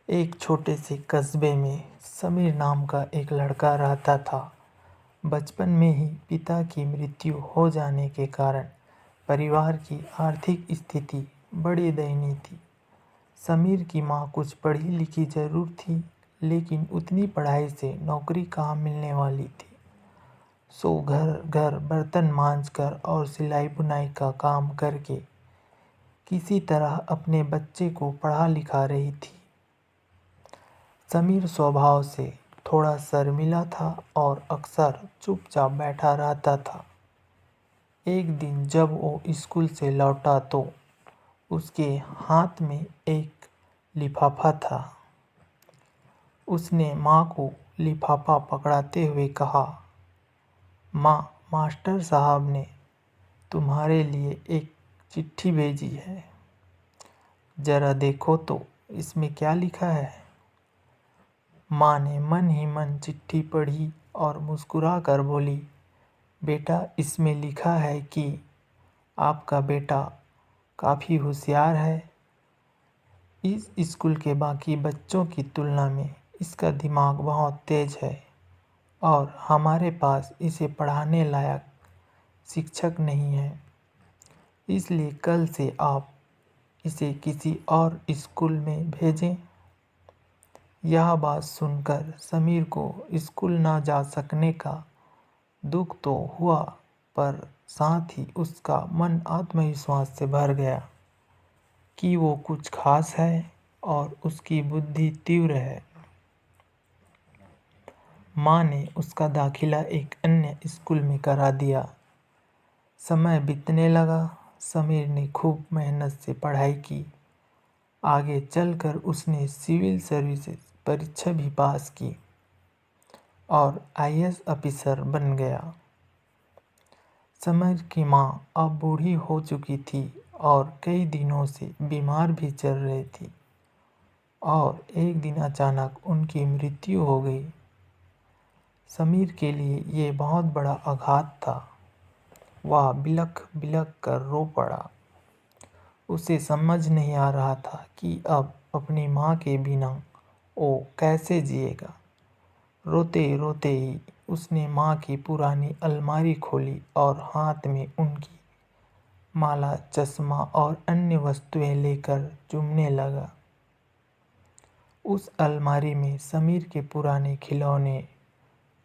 एक छोटे से कस्बे में समीर नाम का एक लड़का रहता था। बचपन में ही पिता की मृत्यु हो जाने के कारण परिवार की आर्थिक स्थिति बड़ी दयनीय थी। समीर की माँ कुछ पढ़ी लिखी जरूर थी, लेकिन उतनी पढ़ाई से नौकरी कहाँ मिलने वाली थी। सो घर घर बर्तन मांजकर और सिलाई बुनाई का काम करके किसी तरह अपने बच्चे को पढ़ा लिखा रही थी। समीर स्वभाव से थोड़ा शर्मीला था और अक्सर चुपचाप बैठा रहता था। एक दिन जब वो स्कूल से लौटा तो उसके हाथ में एक लिफाफा था। उसने माँ को लिफाफा पकड़ाते हुए कहा, माँ, मास्टर साहब ने तुम्हारे लिए एक चिट्ठी भेजी है। जरा देखो तो इसमें क्या लिखा है। माँ ने मन ही मन चिट्ठी पढ़ी और मुस्कुरा कर बोली, बेटा, इसमें लिखा है कि आपका बेटा काफ़ी होशियार है। इस स्कूल के बाकी बच्चों की तुलना में इसका दिमाग बहुत तेज है और हमारे पास इसे पढ़ाने लायक शिक्षक नहीं है। इसलिए कल से आप इसे किसी और स्कूल में भेजें। यह बात सुनकर समीर को स्कूल न जा सकने का दुख तो हुआ, पर साथ ही उसका मन आत्मविश्वास से भर गया कि वो कुछ खास है और उसकी बुद्धि तीव्र है। माँ ने उसका दाखिला एक अन्य स्कूल में करा दिया। समय बीतने लगा। समीर ने खूब मेहनत से पढ़ाई की। आगे चलकर उसने सिविल सर्विसेज परीक्षा भी पास की और आईएएस ऑफिसर बन गया। समीर की माँ अब बूढ़ी हो चुकी थी और कई दिनों से बीमार भी चल रही थी और एक दिन अचानक उनकी मृत्यु हो गई। समीर के लिए ये बहुत बड़ा आघात था। वह बिलख बिलख कर रो पड़ा। उसे समझ नहीं आ रहा था कि अब अपनी माँ के बिना वो कैसे जिएगा। रोते रोते ही उसने माँ की पुरानी अलमारी खोली और हाथ में उनकी माला, चश्मा और अन्य वस्तुएं लेकर चूमने लगा। उस अलमारी में समीर के पुराने खिलौने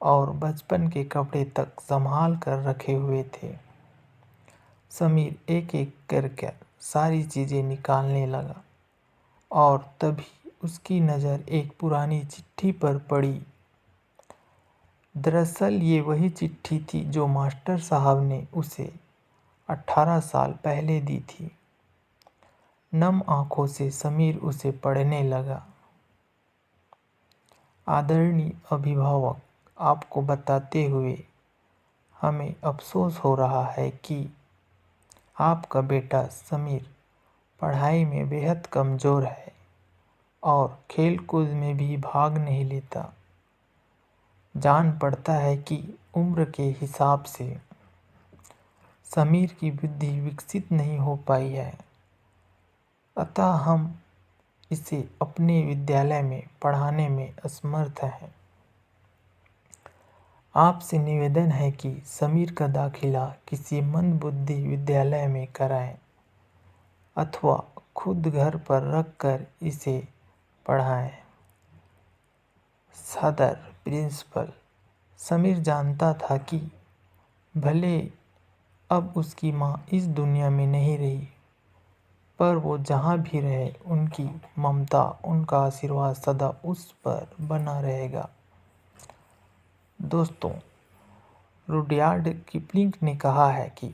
और बचपन के कपड़े तक संभाल कर रखे हुए थे। समीर एक एक करके सारी चीज़ें निकालने लगा और तभी उसकी नज़र एक पुरानी चिट्ठी पर पड़ी। दरअसल ये वही चिट्ठी थी जो मास्टर साहब ने उसे 18 साल पहले दी थी। नम आंखों से समीर उसे पढ़ने लगा। आदरणीय अभिभावक, आपको बताते हुए हमें अफसोस हो रहा है कि आपका बेटा समीर पढ़ाई में बेहद कमज़ोर है और खेल कूद में भी भाग नहीं लेता। जान पड़ता है कि उम्र के हिसाब से समीर की बुद्धि विकसित नहीं हो पाई है, अतः हम इसे अपने विद्यालय में पढ़ाने में असमर्थ हैं। आपसे निवेदन है कि समीर का दाखिला किसी मंदबुद्धि विद्यालय में कराएं अथवा खुद घर पर रखकर इसे पढ़ाएं। सदर प्रिंसिपल। समीर जानता था कि भले अब उसकी माँ इस दुनिया में नहीं रही, पर वो जहाँ भी रहे उनकी ममता, उनका आशीर्वाद सदा उस पर बना रहेगा। दोस्तों, रुडयार्ड किपलिंग ने कहा है कि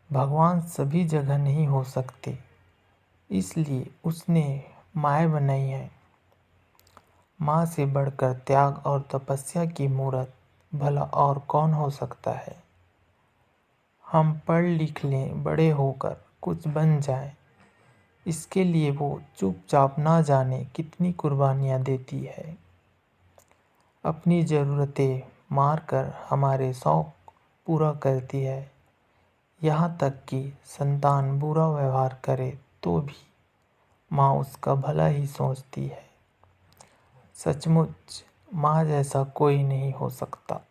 भगवान सभी जगह नहीं हो सकते, इसलिए उसने माँ बनाई है। माँ से बढ़कर त्याग और तपस्या की मूरत भला और कौन हो सकता है। हम पढ़ लिख लें, बड़े होकर कुछ बन जाएं, इसके लिए वो चुपचाप ना जाने कितनी कुर्बानियाँ देती है। अपनी ज़रूरतें मार कर हमारे शौक़ पूरा करती है। यहाँ तक कि संतान बुरा व्यवहार करे तो भी माँ उसका भला ही सोचती है। सचमुच माँ जैसा कोई नहीं हो सकता।